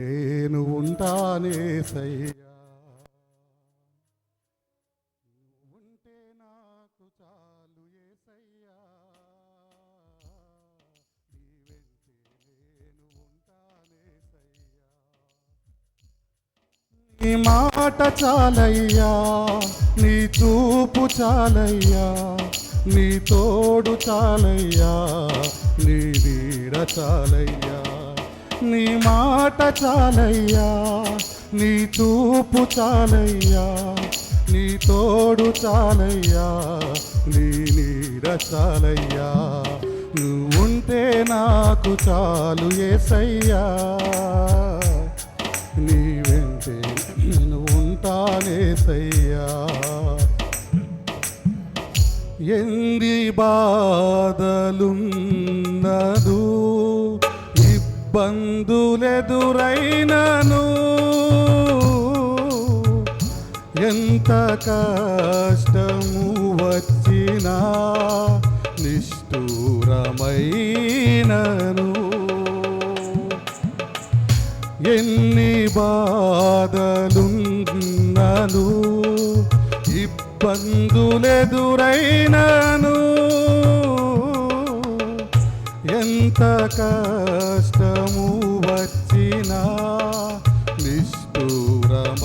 నేను ఉంటానేసయ్యా, ఉంటే నాకు చాలు యేసయ్యా, నీ వెంటే నేను ఉంటానేసయ్యా. నీ మాట చాలయ్యా, నీ చూపు చాలయ్యా, నీ తోడు చాలయ్యా, నీ నీడ చాలయ్యా. నీ మాట చాలయ్యా, నీ చూపు చాలయ్యా, నీ తోడు చాలయ్యా, నీ నీడ చాలయ్యా. నువ్వుంటే నాకు చాలు యేసయ్యా, నీ వెంటే నేను ఉంటానేసయ్యా. ఎంది బాధలున్నదు ఇబ్బందులెదురైనను, ఎంత కష్టము వచ్చినా నిష్ఠూరమైనను, ఎన్ని బాధలున్నను ఇబ్బందులెదురైనను, ఎంత కష్టము వచ్చినా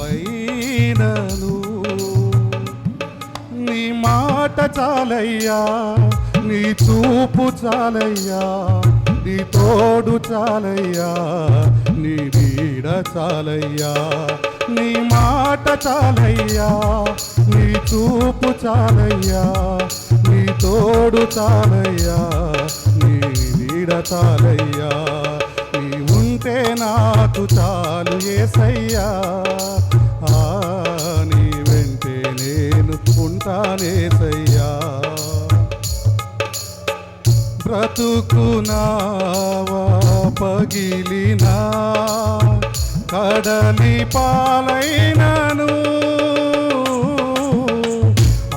నిష్ఠూరమైనను. నీ మాట చాలయ్యా, నీ చూపు చాలయ్యా, నీ తోడు చాలయ్యా, నీ నీడ చాలయ్యా. నీ మాట చాలయ్యా, నీ చూపు చాలయ్యా, నీ తోడు చాలయ్యా, నీ నీడ చాలయ్యా. నీ ఉంటే నాకు చాలు యేసయ్యా, నీ వెంటే నేను ఉంటానేసయ్యా. బ్రతుకునావా పగిలినా కడలి పాలైనను,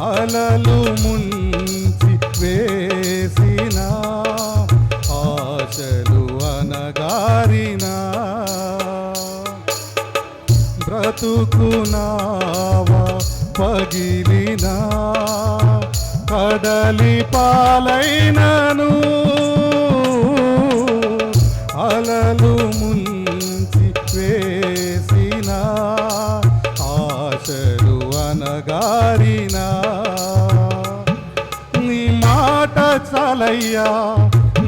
అలలు ముంచి వేసిన ఆశలు అనగారినా, బ్రతుకునావా పగిలినా కడలి పాలైనను, అలలు ముంచి వేసిన ఆశలు అనగారినా. నీ మాట చాలయ్యా,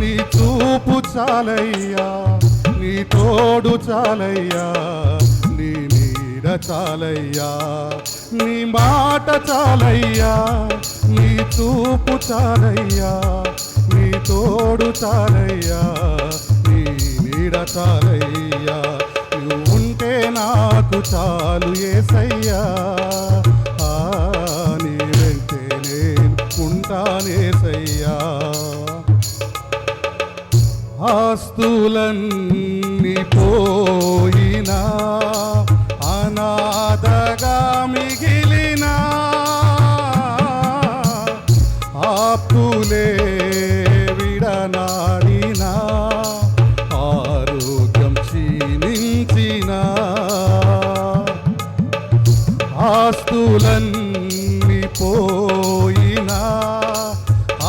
నీ చూపు చాలయ్యా, నీ తోడు చాలయ్యా, నీ నీడ చాలయ్యా. నీ మాట చాలయ్యా, నీ చూపు చాలయ్యా, నీ తోడు చాలయ్యా, నీ నీడ చాలయ్యా. నువ్వు ఉంటే నాకు చాలు యేసయ్యా, నీ వెంటే నేను ఉంటానేసయ్యా. ఆస్తులన్నీ పోయినా అనాథగా మిగిలినా, ఆపులే విడనాడినా, ఆరోగ్యం క్షీణించిన, ఆస్తులన్నీ పోయినా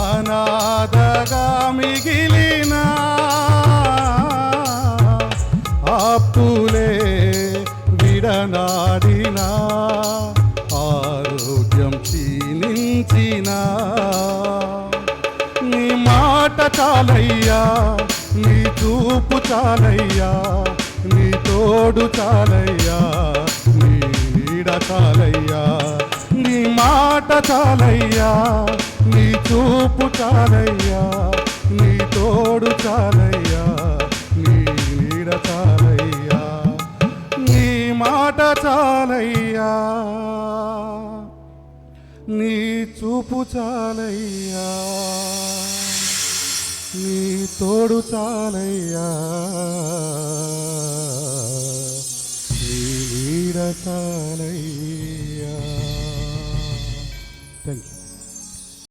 అనాథగా మిగిలినా, ఆపులే విడనాడినా, ఆరోగ్యం క్షీణించిన. నీ మాట చాలయ్యా, నీ చూపు చాలయ్యా, నీ తోడు చాలయ్యా, నీ నీడ చాలయ్యా. నీ మాట చాలయ్యా, నీ చూపు చాలయ్యా, నీ తోడు చాలయ్యా, నీ నీడ చాలయ్యా. నీ మాట చాలయ్యా, నీ చూపు చాలయ్యా, నీ తోడు చాలయ్యా, నీ నీడ చాలయ్యా.